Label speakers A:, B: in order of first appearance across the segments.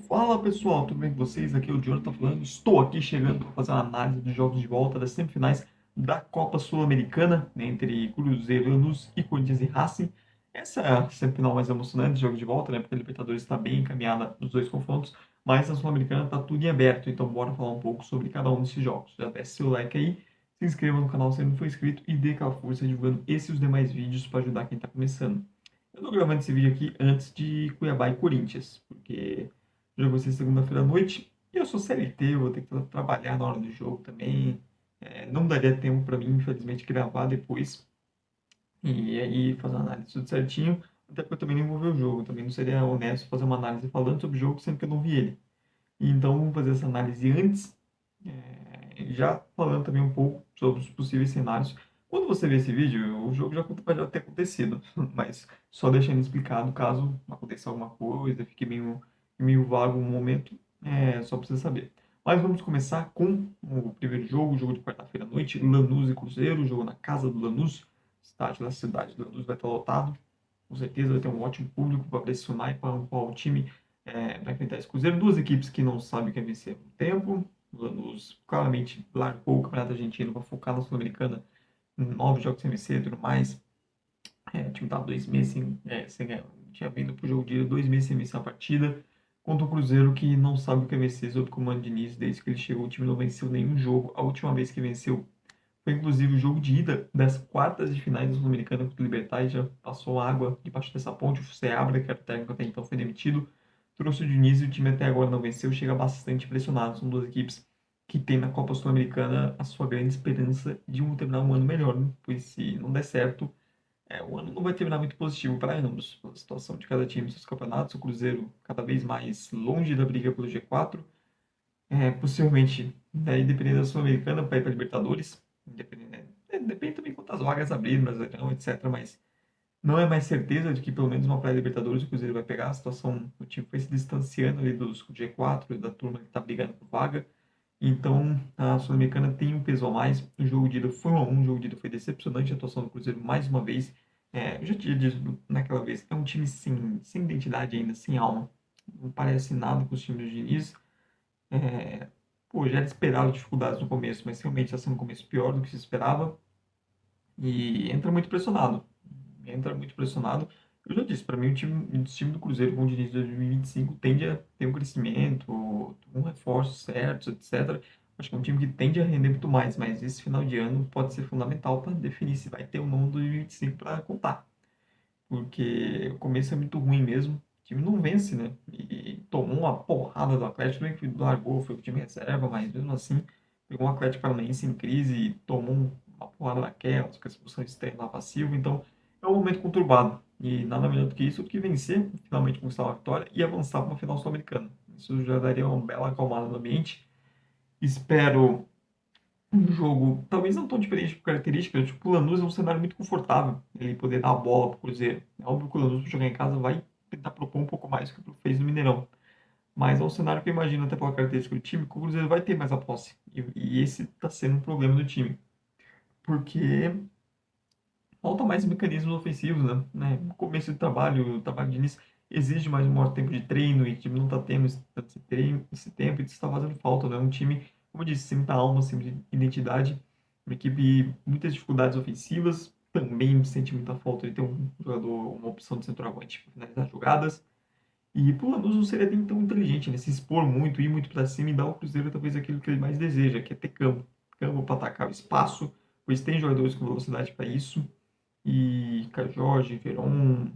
A: Fala pessoal, tudo bem com vocês? Aqui é o Jonathan falando. Estou aqui chegando para fazer uma análise dos jogos de volta das semifinais da Copa Sul-Americana, né, entre Cruzeiro, Lanús e Corinthians e Racing. Essa é a semifinal mais emocionante de jogo de volta, né? Porque a Libertadores está bem encaminhada nos dois confrontos, mas na Sul-Americana está tudo em aberto. Então bora falar um pouco sobre cada um desses jogos. Já desce seu like aí, se inscreva no canal se ainda não for inscrito e dê aquela força divulgando esses e os demais vídeos para ajudar quem está começando. Eu estou gravando esse vídeo aqui antes de Cuiabá e Corinthians, porque o jogo vai ser segunda-feira à noite. E eu sou CLT, eu vou ter que trabalhar na hora do jogo também. Não daria tempo para mim, infelizmente, gravar depois e aí fazer uma análise tudo certinho. Até porque eu também nem vou ver o jogo. Também não seria honesto fazer uma análise falando sobre o jogo, sendo que eu não vi ele. Então, vamos fazer essa análise antes, já falando também um pouco sobre os possíveis cenários. Quando você vê esse vídeo, o jogo já pode ter acontecido, mas só deixando explicado caso aconteça alguma coisa, fique meio vago um momento, só para você saber. Mas vamos começar com o primeiro jogo, o jogo de quarta-feira à noite, Lanús e Cruzeiro, o jogo na casa do Lanús, estádio na cidade do Lanús vai estar lotado, com certeza vai ter um ótimo público para pressionar e para empurrar o time para enfrentar esse Cruzeiro. Duas equipes que não sabem o que é vencer no tempo, o Lanús claramente largou o Campeonato Argentino para focar na Sul-Americana, 9 jogos sem vencer e tudo mais. O time estava 2 meses sem ganhar. Tinha vindo para o jogo de 2 meses sem vencer a partida. Contra o Cruzeiro que não sabe o que é vencer sob o comando de Diniz. Desde que ele chegou, o time não venceu nenhum jogo. A última vez que venceu foi inclusive o jogo de ida das quartas de finais da Sul-Americana contra o Libertad. Já passou água debaixo dessa ponte. O Seabra, que era o técnico até então, foi demitido. Trouxe o Diniz e o time até agora não venceu. Chega bastante pressionado. São duas equipes que tem na Copa Sul-Americana a sua grande esperança de terminar um ano melhor, né? Pois se não der certo, o ano não vai terminar muito positivo para ambos. A situação de cada time nos seus campeonatos, o Cruzeiro cada vez mais longe da briga pelo G4, possivelmente, daí dependendo da Sul-Americana, para ir para a Libertadores, depende também quantas vagas abrirem, Brasileirão, etc. Mas não é mais certeza de que pelo menos uma pré-Libertadores o Cruzeiro vai pegar. A situação, o time foi se distanciando ali dos G4, da turma que está brigando por vaga. Então, a Sul-Americana tem um peso a mais. O jogo de ida foi 1-1, o jogo de ida foi decepcionante, a atuação do Cruzeiro mais uma vez. Eu já tinha dito naquela vez, é um time sem identidade ainda, sem alma. Não parece nada com os times do Diniz. É, já era esperado dificuldades no começo, mas realmente está sendo um começo pior do que se esperava. E entra muito pressionado. Entra muito pressionado. Eu já disse, para mim o time do Cruzeiro com o Diniz de 2025 tende a ter um crescimento, um reforço certo, etc. Acho que é um time que tende a render muito mais, mas esse final de ano pode ser fundamental para definir se vai ter ou não 2025 para contar. Porque o começo é muito ruim mesmo. O time não vence, né? E tomou uma porrada do Atlético, nem que largou, foi o time reserva, mas mesmo assim, pegou um Atlético Paranaense em crise e tomou uma porrada daquelas, com a expulsão externa passiva. Então, é um momento conturbado. E nada melhor do que isso, do que vencer, finalmente conquistar uma vitória e avançar para uma final sul-americana. Isso já daria uma bela acalmada no ambiente. Espero um jogo talvez não tão diferente por características. Tipo, o Lanús é um cenário muito confortável. Ele poder dar a bola para o Cruzeiro. É óbvio que o Lanús, para jogar em casa, vai tentar propor um pouco mais do que fez no Mineirão. Mas é um cenário que eu imagino, até pela característica do time, que o Cruzeiro vai ter mais a posse. E esse está sendo um problema do time. Porque falta mais mecanismos ofensivos, né? No começo do trabalho, o trabalho de início exige mais um maior tempo de treino e o time não está tendo esse treino, esse tempo e isso está fazendo falta, né? Um time, como eu disse, sem muita alma, sem muita identidade, uma equipe muitas dificuldades ofensivas, também sente muita falta de ter um jogador, uma opção de centroavante para finalizar jogadas. E pro Lanús não seria nem tão inteligente, né? Se expor muito, ir muito para cima e dar ao Cruzeiro talvez aquilo que ele mais deseja, que é ter campo. Campo para atacar o espaço, pois tem jogadores com velocidade para isso e Caio Jorge, Veron,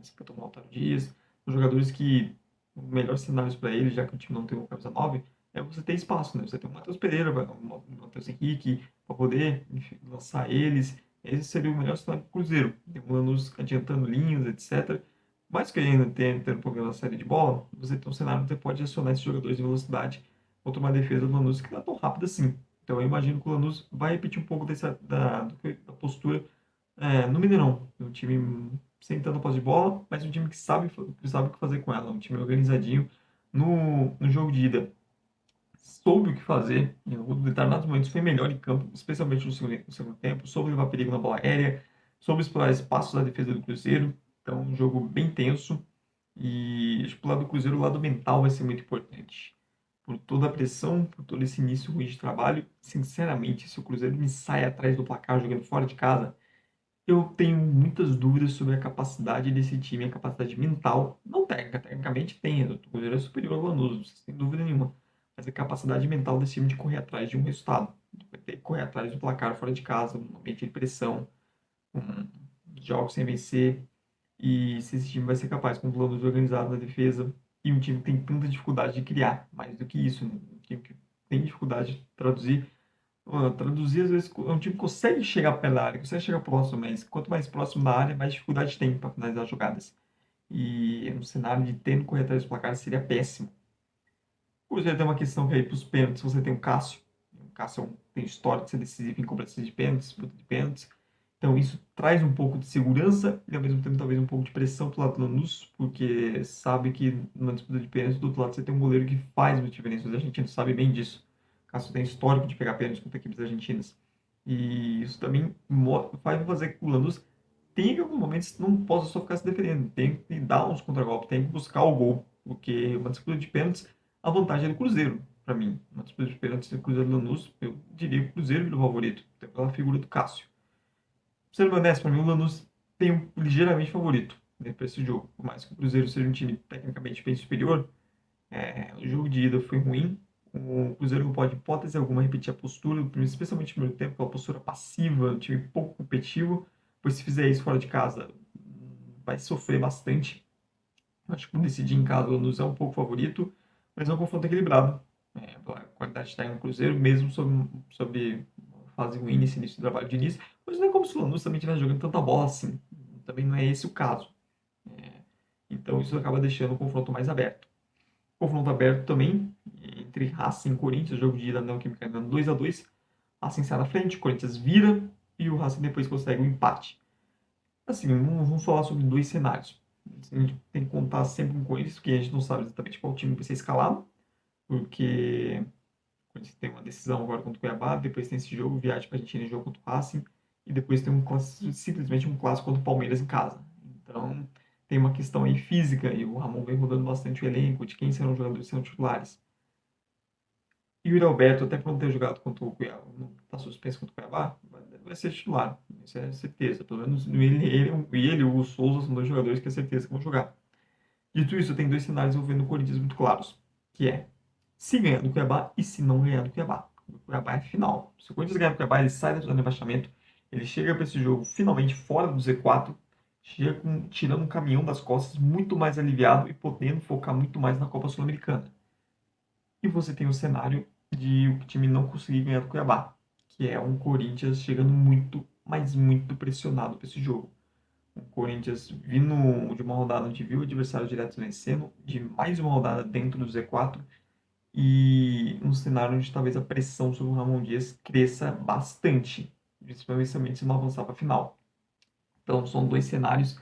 A: Santo Altaro Dias, são jogadores que o melhor cenário para eles, já que o time não tem um camisa 9, é você ter espaço, né? Você tem o Matheus Pereira, o Matheus Henrique, para poder enfim, lançar eles. Esse seria o melhor cenário para o Cruzeiro. Tem o Lanús adiantando linhas, etc. Mas que ainda tendo problema na série de bola, você tem um cenário que você pode acionar esses jogadores de velocidade contra uma defesa do Lanús que não é tão rápida assim. Então eu imagino que o Lanús vai repetir um pouco da postura no Mineirão. Um time sem tanta posse de bola, mas um time que sabe o que fazer com ela. Um time organizadinho. No jogo de ida, soube o que fazer. Em determinados momentos foi melhor em campo, especialmente no segundo tempo. Soube levar perigo na bola aérea. Soube explorar espaços da defesa do Cruzeiro. Então, um jogo bem tenso. E acho que pro lado do Cruzeiro, o lado mental vai ser muito importante. Por toda a pressão, por todo esse início ruim de trabalho, sinceramente, se o Cruzeiro me sai atrás do placar jogando fora de casa, eu tenho muitas dúvidas sobre a capacidade desse time, a capacidade mental, não técnica, tecnicamente tem, o Cruzeiro é superior ao Lanús, sem dúvida nenhuma, mas a capacidade mental desse time de correr atrás de um resultado, vai ter que correr atrás do placar fora de casa, um ambiente de pressão, um jogos sem vencer, e se esse time vai ser capaz, com um plano organizado na defesa, e um time que tem tanta dificuldade de criar, mais do que isso, né? Um time que tem dificuldade de traduzir. Traduzir, às vezes, é um time que consegue chegar perto da área, consegue chegar próximo, mas quanto mais próximo da área, mais dificuldade tem para finalizar jogadas. E no cenário de tendo correr atrás dos placares seria péssimo. O Cruzeiro tem uma questão que aí para os pênaltis você tem o Cássio. O Cássio tem história de ser decisivo em cobranças de pênaltis, disputa de pênaltis. Então isso traz um pouco de segurança e ao mesmo tempo talvez um pouco de pressão para o lado do Lanús, porque sabe que numa disputa de pênaltis do outro lado você tem um goleiro que faz muita diferença. Os argentinos sabem bem disso. O Cássio tem histórico de pegar pênaltis contra equipes argentinas. E isso também faz fazer que o Lanús tenha que em alguns momentos não possa só ficar se defendendo, tem que dar uns contragolpes, tem que buscar o gol, porque uma disputa de pênaltis a vantagem é do Cruzeiro, para mim. Uma disputa de pênaltis do Cruzeiro e Lanús, eu diria que o Cruzeiro vira o favorito, até pela figura do Cássio. Sendo honesto, para mim o Lanús tem um ligeiramente favorito dentro desse jogo. Por mais que o Cruzeiro seja um time tecnicamente bem superior, o jogo de ida foi ruim. O Cruzeiro não pode, hipótese alguma, repetir a postura, especialmente no primeiro tempo, aquela postura passiva, um time pouco competitivo, pois se fizer isso fora de casa, vai sofrer bastante. Acho que por decidir em casa o Lanús é um pouco favorito, mas é um confronto equilibrado. A qualidade está no Cruzeiro, mesmo sobre fase ruim nesse início do trabalho de início. Mas não é como se o Lanús também estivesse jogando tanta bola assim. Também não é esse o caso. Então isso acaba deixando o confronto mais aberto. Confronto aberto também entre Racing e Corinthians, jogo de ida, Neoquímica ganhando 2-2. Racing sai na frente, Corinthians vira e o Racing depois consegue um empate. Assim, vamos falar sobre dois cenários. A gente tem que contar sempre com Corinthians, porque a gente não sabe exatamente qual time vai ser escalado, porque o Corinthians tem uma decisão agora contra o Cuiabá, depois tem esse jogo, viagem para a Argentina e jogo contra o Racing, e depois tem simplesmente um clássico contra o Palmeiras em casa. Então, tem uma questão aí física, e o Ramon vem rodando bastante o elenco, de quem serão os jogadores que serão titulares. E o Yuri Alberto, até por não ter jogado contra o Cuiabá, não está suspenso contra o Cuiabá, vai ser titular. Isso é certeza. Pelo menos ele e o Souza são dois jogadores que é certeza que vão jogar. Dito isso, tem dois cenários envolvendo o Corinthians muito claros, que é se ganhar do Cuiabá e se não ganhar do Cuiabá. O Cuiabá é final. Se o Corinthians ganhar do Cuiabá, ele sai da zona de rebaixamento, ele chega para esse jogo finalmente fora do Z4, chega tirando um caminhão das costas, muito mais aliviado e podendo focar muito mais na Copa Sul-Americana. E você tem o cenário de o time não conseguir ganhar do Cuiabá, que é um Corinthians chegando muito, mas muito pressionado para esse jogo. O Corinthians vindo de uma rodada onde viu o adversário direto vencendo, de mais uma rodada dentro do Z4, e um cenário onde talvez a pressão sobre o Ramon Dias cresça bastante, principalmente se não avançar para a final. Então são dois cenários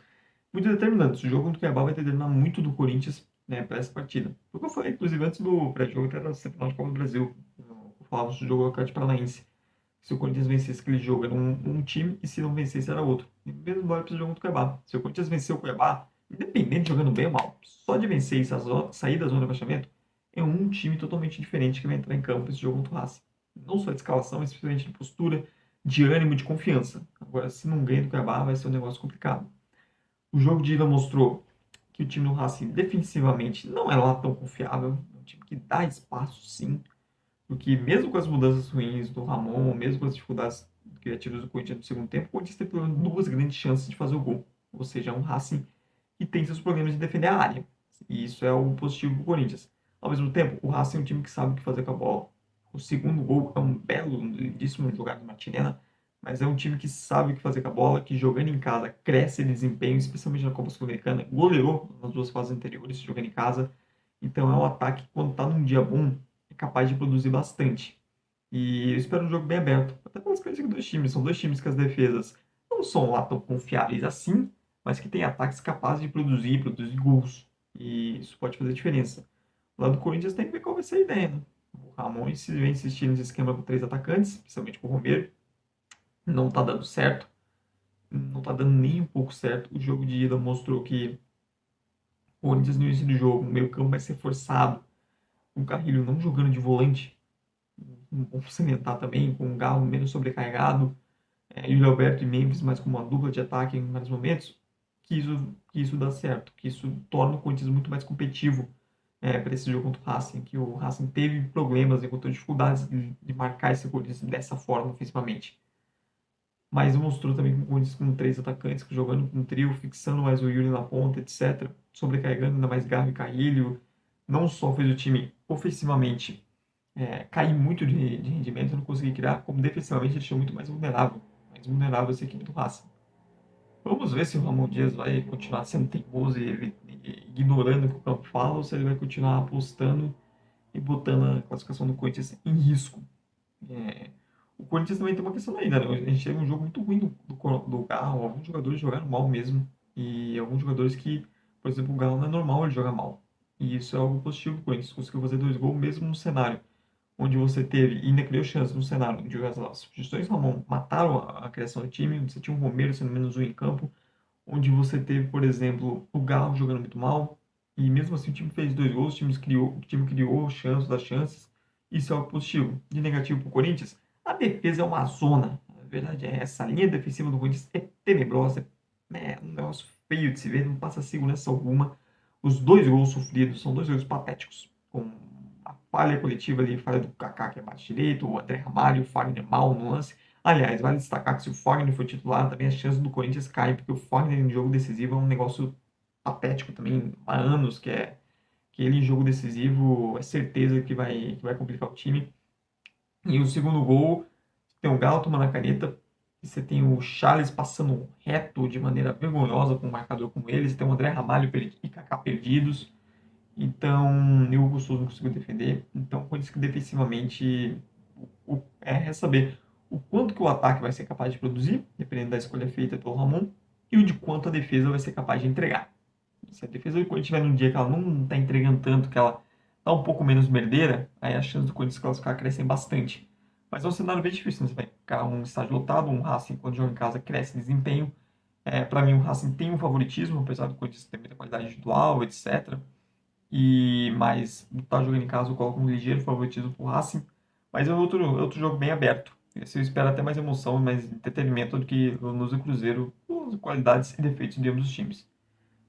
A: muito determinantes. O jogo contra o Cuiabá vai determinar muito do Corinthians, né, para essa partida. Foi o que eu falei, inclusive, antes do pré-jogo, até da semifinal de Copa do Brasil. Eu falava do jogo Atlético Paranaense. Se o Corinthians vencesse aquele jogo, era um time, e se não vencesse, era outro. E mesmo vale para o jogo contra o Cuiabá. Se o Corinthians venceu o Cuiabá, independente de jogando bem ou mal, só de vencer e sair da zona de rebaixamento, é um time totalmente diferente que vai entrar em campo esse jogo contra o Racing. Não só de escalação, mas principalmente de postura, de ânimo, de confiança. Agora, se não ganha do Cuiabá, vai ser um negócio complicado. O jogo de ida mostrou que o time do Racing defensivamente não é lá tão confiável, é um time que dá espaço sim, porque mesmo com as mudanças ruins do Ramon, mesmo com as dificuldades criativas do Corinthians no segundo tempo, o Corinthians teve pelo menos duas grandes chances de fazer o gol, ou seja, é um Racing que tem seus problemas de defender a área, e isso é o positivo para o Corinthians. Ao mesmo tempo, o Racing é um time que sabe o que fazer com a bola. O segundo gol é um belo, lindíssimo jogado do Martinelli, mas é um time que sabe o que fazer com a bola, que jogando em casa cresce de desempenho, especialmente na Copa Sul-Americana. Goleou nas duas fases anteriores jogando em casa. Então é um ataque que, quando está num dia bom, é capaz de produzir bastante. E eu espero um jogo bem aberto. Até pelas características dos dois times. São dois times que as defesas não são lá tão confiáveis assim, mas que têm ataques capazes de produzir gols. E isso pode fazer diferença. Lá do Corinthians tem que ver qual vai ser a ideia, né? O Ramon se vem insistindo nesse esquema com três atacantes, principalmente com o Romero, não tá dando certo, não tá dando nem um pouco certo. O jogo de ida mostrou que O Corinthians no início do jogo, o meio campo vai ser forçado, com o Carrilho não jogando de volante, vamos cimentar também, com o Galo menos sobrecarregado, e o Alberto e Memphis, mas com uma dupla de ataque em vários momentos, que isso dá certo, que isso torna o Corinthians muito mais competitivo para esse jogo contra o Racing, que o Racing teve problemas, encontrou dificuldades de marcar esse Corinthians dessa forma, ofensivamente. Mas mostrou também que o Corinthians com três atacantes, jogando com um trio, fixando mais o Yuri na ponta, etc., sobrecarregando ainda mais Garro e Carrilho, não só fez o time ofensivamente cair muito de rendimento, não conseguir criar, como defensivamente ele deixou muito mais vulnerável essa equipe do Racing. Vamos ver se o Ramon Dias vai continuar sendo teimoso e ignorando o que o campo fala, ou se ele vai continuar apostando e botando a classificação do Corinthians em risco. É, o Corinthians também tem uma questão ainda, né? A gente teve um jogo muito ruim do Galo, alguns jogadores jogaram mal mesmo, e alguns jogadores que, por exemplo, o Galo não é normal ele jogar mal. E isso é algo positivo do Corinthians, conseguiu fazer 2 gols mesmo no cenário onde você teve, e ainda criou chance no cenário, onde as substituições Ramon mataram a criação do time, onde você tinha um Romero sendo menos um em campo, onde você teve, por exemplo, o Galo jogando muito mal, e mesmo assim o time fez 2 gols, o time criou chances das chances, isso é algo positivo. De negativo para o Corinthians, a defesa é uma zona, a verdade é essa, a linha defensiva do Corinthians é tenebrosa, é um negócio feio de se ver, não passa segurança alguma. Os 2 gols sofridos são 2 gols patéticos, com a falha coletiva ali, a falha do Kaká que é bate direito, o André Ramalho, o Fagner mal no lance. Aliás, vale destacar que se o Fagner for titular, também as chances do Corinthians caem, porque o Fagner em jogo decisivo é um negócio patético também, há anos que ele em jogo decisivo é certeza que vai complicar o time. E o segundo gol, tem o Galo tomando a caneta, e você tem o Charles passando reto de maneira vergonhosa com um marcador como ele, você tem o André Ramalho e Kaká perdidos, então, e o Hugo Souza não conseguiu defender. Então, por isso que defensivamente é saber o quanto que o ataque vai ser capaz de produzir, dependendo da escolha feita pelo Ramon, e o de quanto a defesa vai ser capaz de entregar. Se a defesa do Corinthians estiver num dia que ela não está entregando tanto, que ela está um pouco menos merdeira, aí as chances do Corinthians se classificar crescem bastante. Mas é um cenário bem difícil, né? Você vai ficar um estádio lotado, um Racing, quando joga em casa, cresce em desempenho. Para mim, o Racing tem um favoritismo, apesar do Corinthians ter muita qualidade individual, etc. Mas tá jogando em casa, eu coloco um ligeiro favoritismo pro Racing. Mas é outro jogo bem aberto. Esse eu espero até mais emoção, mais entretenimento do que no e Cruzeiro, as qualidades e defeitos de ambos os times.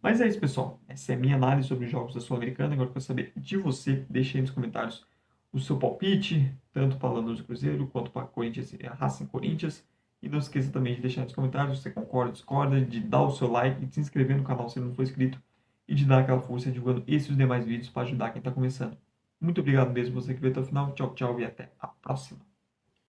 A: Mas é isso, pessoal. Essa é a minha análise sobre os jogos da Sul-Americana. Agora eu quero saber de você. Deixe aí nos comentários o seu palpite, tanto para Lanús e Cruzeiro, quanto para Corinthians e Racing Corinthians. E não esqueça também de deixar nos comentários se você concorda, discorda, de dar o seu like, de se inscrever no canal se não for inscrito e de dar aquela força divulgando esses e os demais vídeos para ajudar quem está começando. Muito obrigado mesmo você que veio até o final. Tchau, tchau e até a próxima.